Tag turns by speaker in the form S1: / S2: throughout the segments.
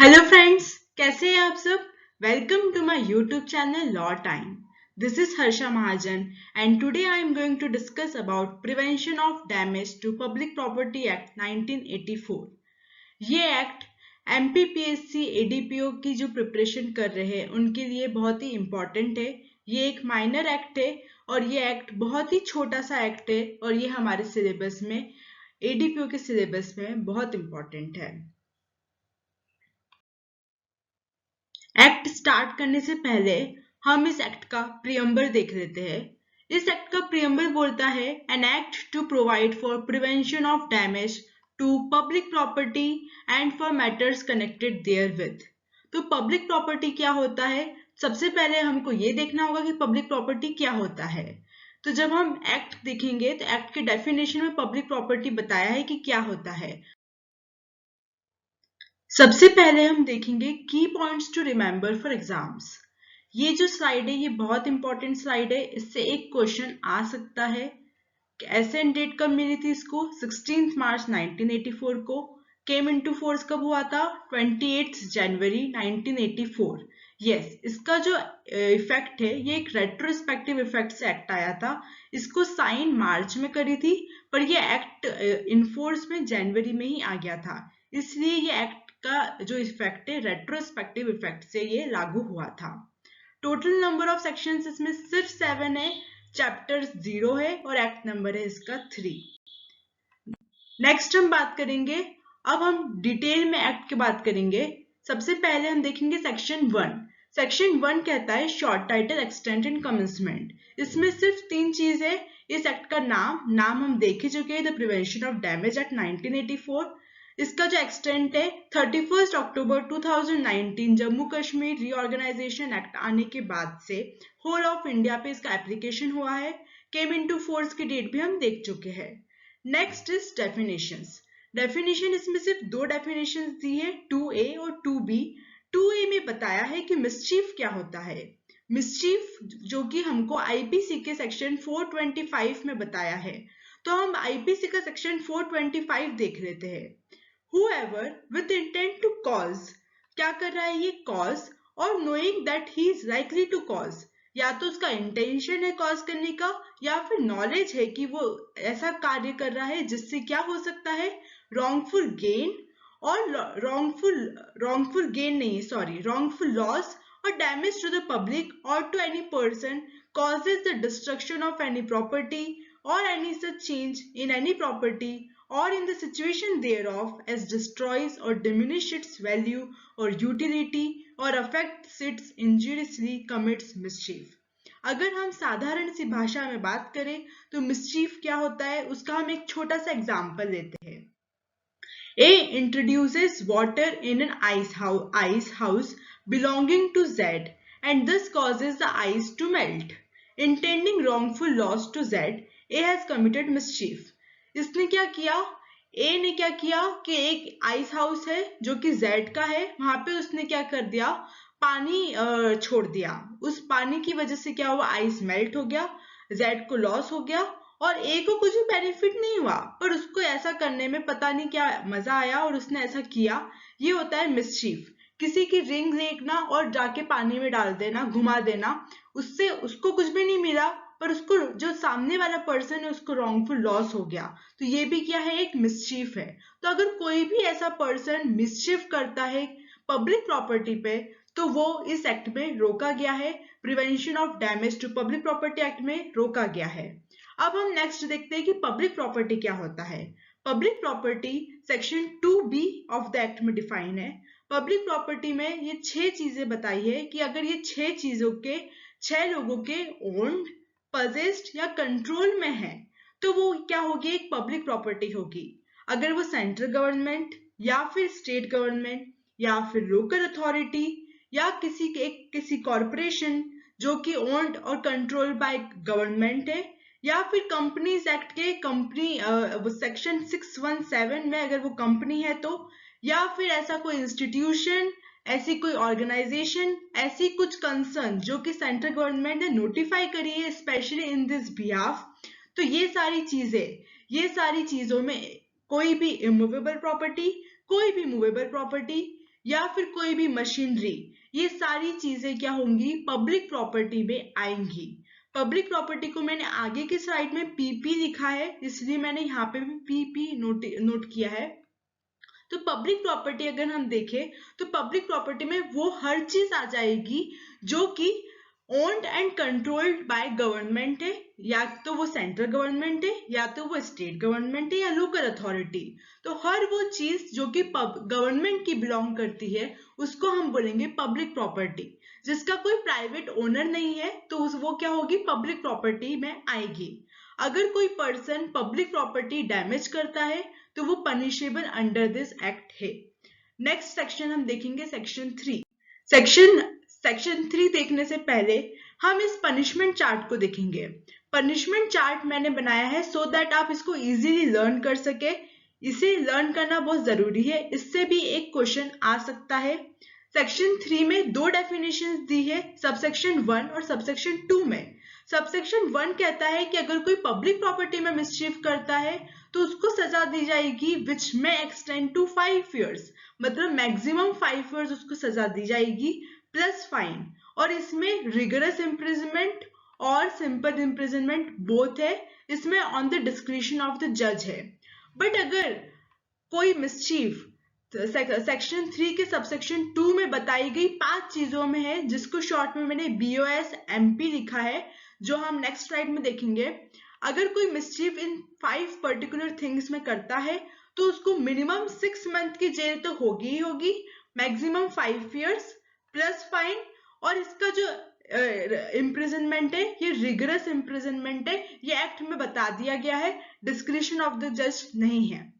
S1: Hello friends, कैसे हैं आप सब। Welcome to my YouTube channel law time. This is Harsha Mahajan and today I am going to discuss about prevention of damage to public property act 1984। ये act MPPSC ADPO की जो preparation कर रहे हैं उनके लिए बहुत ही इम्पोर्टेंट है। ये एक माइनर एक्ट है और ये एक्ट बहुत ही छोटा सा एक्ट है और ये हमारे सिलेबस में एडीपीओ के सिलेबस में बहुत इम्पोर्टेंट है। एक्ट स्टार्ट करने से पहले हम इस एक्ट का प्रियम्बल देख लेते हैं। इस एक्ट का प्रियम्बल बोलता है an act to provide for prevention of damage to public property and for matters connected therewith. तो पब्लिक प्रॉपर्टी क्या होता है, सबसे पहले हमको ये देखना होगा कि पब्लिक प्रॉपर्टी क्या होता है। तो जब हम एक्ट देखेंगे तो एक्ट के डेफिनेशन में पब्लिक प्रॉपर्टी बताया है कि क्या होता है। सबसे पहले हम देखेंगे की points to remember for exams. ये जो स्लाइड है ये बहुत इंपॉर्टेंट स्लाइड है, इससे एक क्वेश्चन आ सकता है कि एसेंट डेट कब मिली थी इसको, 16 मार्च 1984 को। केम इनटू फोर्स कब हुआ था, 28 जनवरी 1984। यस, इसका जो इफेक्ट है ये एक रेट्रोस्पेक्टिव इफेक्ट से एक्ट आया था। इसको साइन मार्च में करी थी पर ये एक्ट इनफोर्स में जनवरी में ही आ गया था, इसलिए ये एक्ट का जो इफेक्ट है रेट्रोस्पेक्टिव इफेक्ट से ये लागू हुआ था। टोटल नंबर ऑफ सेक्शंस इसमें सिर्फ 7 है, चैप्टर 0 है और एक्ट नंबर है इसका 3। नेक्स्ट हम बात करेंगे, अब हम डिटेल में एक्ट की बात करेंगे। सबसे पहले हम देखेंगे सेक्शन 1। सेक्शन 1 कहता है short title, extent and commencement. इसमें सिर्फ 3 चीज है। इस एक्ट का नाम हम देख ही चुके हैं, the prevention of damage act 1984। इसका जो एक्सटेंट है 31 अक्टूबर 2019 जम्मू कश्मीर रीऑर्गेनाइजेशन एक्ट आने के बाद से होल ऑफ इंडिया पे इसका एप्लीकेशन हुआ है। केम इनटू फोर्स की डेट भी हम देख चुके हैं। Next is definitions. डेफिनेशन इसमें सिर्फ 2 डेफिनेशंस दी है, 2A और 2B। 2A में बताया है कि मिसचीफ क्या होता है। मिसचीफ जो कि हमको आईपीसी के सेक्शन 425 में बताया है, तो हम आईपीसी का सेक्शन 425 देख लेते हैं। Whoever with intent to cause, क्या कर रहा है ये, cause, और knowing that he is likely to cause, या तो उसका इंटेंशन है कॉज करने का या फिर नॉलेज है कि वो ऐसा कार्य कर रहा है जिससे क्या हो सकता है, रॉन्गफुल गेन और रॉन्गफुल गेन नहीं, sorry, wrongful loss or damage to the public or to any person causes the destruction of any property or any such change in any property or in the situation thereof as destroys or diminish its value or utility or affects it injuriously commits mischief। अगर हम साधारण सी भाषा में बात करें तो mischief क्या होता है उसका हम एक छोटा सा एग्जाम्पल लेते हैं। A introduces water in an ice house belonging to Z and this causes the ice to melt. Intending wrongful loss to Z, A has committed mischief. इसने क्या किया, A ने क्या किया कि एक आइस हाउस है जो कि Z का है, वहां पे उसने क्या कर दिया, पानी छोड़ दिया। उस पानी की वजह से क्या हुआ, आइस मेल्ट हो गया, Z को लॉस हो गया और ए को कुछ भी बेनिफिट नहीं हुआ, पर उसको ऐसा करने में पता नहीं क्या मजा आया और उसने ऐसा किया। ये होता है मिसचीफ। किसी की रिंग देखना और जाके पानी में डाल देना, घुमा देना, उससे उसको कुछ भी नहीं मिला पर उसको जो सामने वाला पर्सन है उसको रॉन्गफुल लॉस हो गया, तो ये भी क्या है, एक मिसचीफ है। तो अगर कोई भी ऐसा पर्सन मिसचीफ करता है पब्लिक प्रॉपर्टी पे तो वो इस एक्ट में रोका गया है, prevention of damage to public property act में रोका गया है। अब हम नेक्स्ट देखते हैं कि पब्लिक प्रॉपर्टी क्या होता है। Public property section 2B of the act में डिफाइन है। पब्लिक प्रॉपर्टी में ये 6 चीजें बताई है कि अगर ये 6 चीजों के 6 लोगों के ओन्ड, पजेस्ड या कंट्रोल में है तो वो क्या होगी, एक पब्लिक प्रॉपर्टी होगी। अगर वो सेंट्रल गवर्नमेंट या फिर स्टेट गवर्नमेंट या फिर लोकल अथॉरिटी या किसी कॉरपोरेशन जो कि ओन्ड और कंट्रोल बाय गवर्नमेंट है, या फिर कंपनीज एक्ट के कंपनी सेक्शन 617 में अगर वो कंपनी है तो, या फिर ऐसा कोई इंस्टीट्यूशन, ऐसी कोई ऑर्गेनाइजेशन, ऐसी कुछ कंसर्न जो कि सेंट्रल गवर्नमेंट ने नोटिफाई करी है स्पेशली इन दिस बिहाफ, तो ये सारी चीजों में कोई भी इमूवेबल प्रॉपर्टी, कोई भी मूवेबल प्रॉपर्टी या फिर कोई भी मशीनरी, ये सारी चीजें क्या होंगी, पब्लिक प्रॉपर्टी में आएंगी। पब्लिक प्रॉपर्टी को मैंने आगे की स्लाइड में पीपी लिखा है, इसलिए मैंने यहाँ पे भी पीपी नोट किया है। तो पब्लिक प्रॉपर्टी अगर हम देखें तो पब्लिक प्रॉपर्टी में वो हर चीज आ जाएगी जो कि owned and controlled by government है, या तो वो सेंट्रल गवर्नमेंट है, या तो वो स्टेट गवर्नमेंट है, या लोकल अथॉरिटी। तो हर वो चीज जो कि गवर्नमेंट की बिलोंग करती है उसको हम बोलेंगे पब्लिक प्रॉपर्टी। जिसका कोई प्राइवेट ओनर नहीं है तो वो क्या होगी, पब्लिक प्रॉपर्टी में आएगी। अगर कोई पर्सन पब्लिक प्रॉपर्टी डैमेज करता है तो वो पनिशेबल अंडर दिस एक्ट है। नेक्स्ट सेक्शन हम देखेंगे सेक्शन 3। सेक्शन 3 देखने से पहले हम इस पनिशमेंट चार्ट को देखेंगे। पनिशमेंट चार्ट मैंने बनाया है सो दैट आप इसको इजीली लर्न कर सके। इसे लर्न करना बहुत जरूरी है, इससे भी एक क्वेश्चन आ सकता है। सेक्शन 3 में दो डेफिनेशंस दी है, सबसेक्शन 1 और सबसेक्शन 2 में। सबसेक्शन 1 कहता है कि अगर कोई पब्लिक प्रॉपर्टी में मिसचीफ करता है तो उसको सजा दी जाएगी विच में एक्सटेंड टू 5 years, मतलब मैक्सिमम 5 years उसको सजा दी जाएगी प्लस फाइन। और इसमें रिगरस इम्प्रिजनमेंट और सिंपल इम्प्रिजनमेंट बोथ है, इसमें on the discretion of the जज है। बट अगर कोई मिसचीफ सेक्शन 3 के सबसेक्शन 2 में बताई गई 5 चीजों में है, जिसको शॉर्ट में मैंने BOS MP लिखा है, जो हम नेक्स्ट स्लाइड में देखेंगे। अगर कोई मिसचीफ इन 5 पर्टिकुलर थिंग्स में करता है तो उसको मिनिमम 6 month की जेल तो होगी ही होगी, मैक्सिमम 5 years प्लस फाइन। और इसका जो इम्प्रिजनमेंट है ये रिगरस इम्प्रिजनमेंट है, ये एक्ट में बता दिया गया है, डिस्क्रिशन ऑफ द जज नहीं है।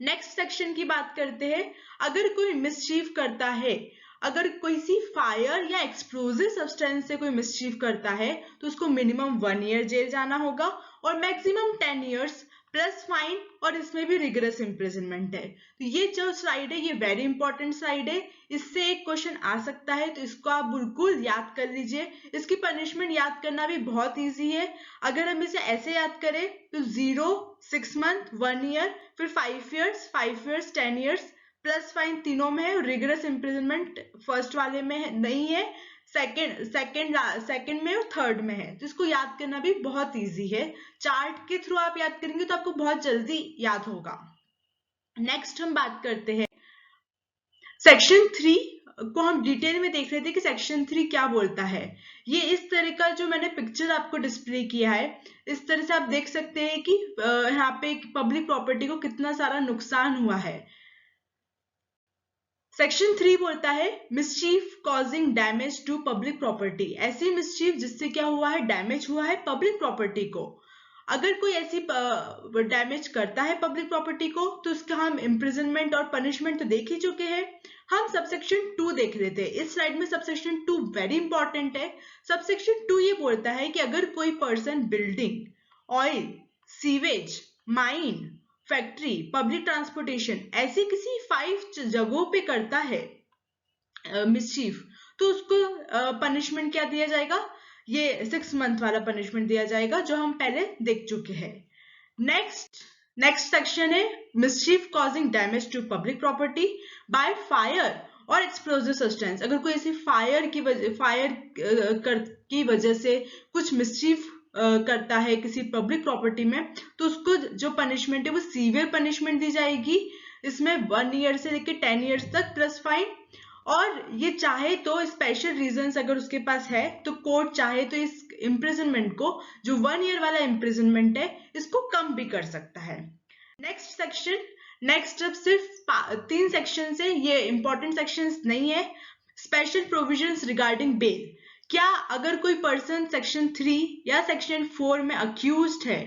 S1: नेक्स्ट सेक्शन की बात करते हैं। अगर कोई मिसचीफ करता है, अगर कोई सी फायर या एक्सप्लोजिव सब्सटेंस से कोई मिसचीफ करता है तो उसको मिनिमम 1 year जेल जाना होगा और मैक्सिमम 10 years प्लस फाइन, और इसमें भी रिगरस इम्प्रिजनमेंट है। तो ये जो स्लाइड है ये वेरी इंपॉर्टेंट स्लाइड है, इससे एक क्वेश्चन आ सकता है, तो इसको आप बिल्कुल याद कर लीजिए। इसकी पनिशमेंट याद करना भी बहुत इजी है। अगर हम इसे ऐसे याद करें तो 0, 6 month, 1 year, फिर 5 years, 5 years, 10 years plus fine तीनों में है। रिगरस इम्प्रिजनमेंट फर्स्ट वाले में है, नहीं है, सेकंड में और थर्ड में है। तो इसको याद करना भी बहुत इजी है, चार्ट के थ्रू आप याद करेंगे तो आपको बहुत जल्दी याद होगा। नेक्स्ट हम बात करते हैं सेक्शन 3 को। हम डिटेल में देख रहे थे कि सेक्शन 3 क्या बोलता है। ये इस तरह का जो मैंने पिक्चर आपको डिस्प्ले किया है, इस तरह से आप देख सकते हैं कि यहाँ पे पब्लिक प्रॉपर्टी को कितना सारा नुकसान हुआ है। सेक्शन 3 बोलता है mischief causing damage to public property, ऐसी मिसचीफ जिससे क्या हुआ है, डैमेज हुआ है पब्लिक प्रॉपर्टी को। अगर कोई ऐसी डैमेज करता है पब्लिक प्रॉपर्टी को तो उसका हम इम्प्रिजनमेंट और पनिशमेंट तो देख ही चुके हैं। हम सबसेक्शन 2 देख लेते हैं। इस स्लाइड में सबसेक्शन 2 वेरी इंपॉर्टेंट है। सबसेक्शन 2 ये बोलता है कि अगर कोई person building, oil, sewage, mine, factory, public transportation, ऐसी किसी 5 जगहों पे करता है मिसचीफ, तो उसको पनिशमेंट क्या दिया जाएगा, ये 6 month वाला पनिशमेंट दिया जाएगा, जो हम पहले देख चुके हैं। नेक्स्ट सेक्शन है mischief causing damage to public property by fire और एक्सप्लोजिव सब्सटेंस। अगर कोई ऐसी फायर की वजह से कुछ मिसचीफ करता है किसी पब्लिक प्रॉपर्टी में, तो उसको जो पनिशमेंट है वो सीवियर पनिशमेंट दी जाएगी। इसमें 1 year से लेकर 10 years तक प्लस फाइन। और ये चाहे तो स्पेशल रीजंस अगर उसके पास है तो कोर्ट चाहे तो इस इम्प्रिजनमेंट को, जो 1 year वाला इम्प्रिजनमेंट है, इसको कम भी कर सकता है। नेक्स्ट सेक्शन, नेक्स्ट अब सिर्फ 3 सेक्शन है, ये इंपॉर्टेंट सेक्शंस नहीं है। Special provisions regarding bail. क्या अगर कोई पर्सन सेक्शन 3 या सेक्शन 4 में अक्यूज्ड है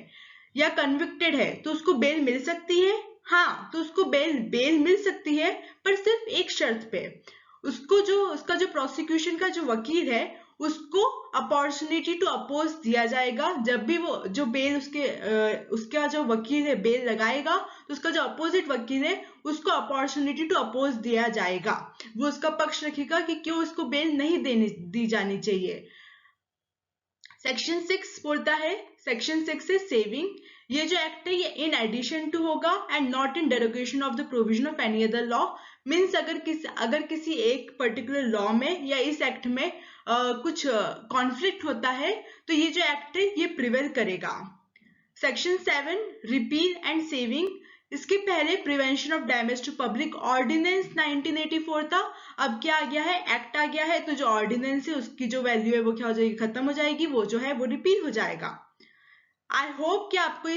S1: या कन्विक्टेड है तो उसको बेल मिल सकती है? हाँ, तो उसको बेल मिल सकती है, पर सिर्फ एक शर्त पे। उसका जो प्रोसिक्यूशन का जो वकील है उसको अपॉर्चुनिटी टू अपोज दिया जाएगा। जब भी वो जो बेल उसका जो वकील है बेल लगाएगा तो उसका जो अपोजिट वकील है उसको अपॉर्चुनिटी टू अपोज दिया जाएगा। वो उसका पक्ष रखेगा कि क्यों इसको बेल नहीं दी जानी चाहिए। सेक्शन 6 बोलता है, सेक्शन 6 है सेविंग। ये जो एक्ट है ये इन एडिशन टू होगा and not in derogation of the provision of any other law. Means अगर किसी एक पर्टिकुलर लॉ में या इस एक्ट में कुछ कॉन्फ्लिक्ट होता है तो ये जो एक्ट है ये प्रिवेल करेगा। सेक्शन 7 रिपील एंड सेविंग, इसके पहले prevention of damage to public ordinance 1984 था, अब क्या आ गया है, एक्ट आ गया है, तो जो ऑर्डिनेंस है उसकी जो वैल्यू है वो क्या हो जाएगी, खत्म हो जाएगी, वो जो है वो रिपील हो जाएगा। आई होप कि आपको ये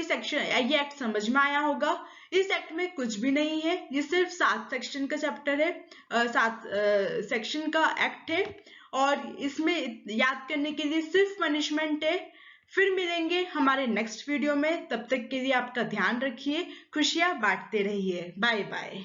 S1: एक्ट समझ में आया होगा। इस एक्ट में कुछ भी नहीं है, ये सिर्फ 7 सेक्शन का चैप्टर है, 7 सेक्शन का एक्ट है, और इसमें याद करने के लिए सिर्फ पनिशमेंट है। फिर मिलेंगे हमारे नेक्स्ट वीडियो में, तब तक के लिए आपका ध्यान रखिए, खुशियां बांटते रहिए, बाय बाय।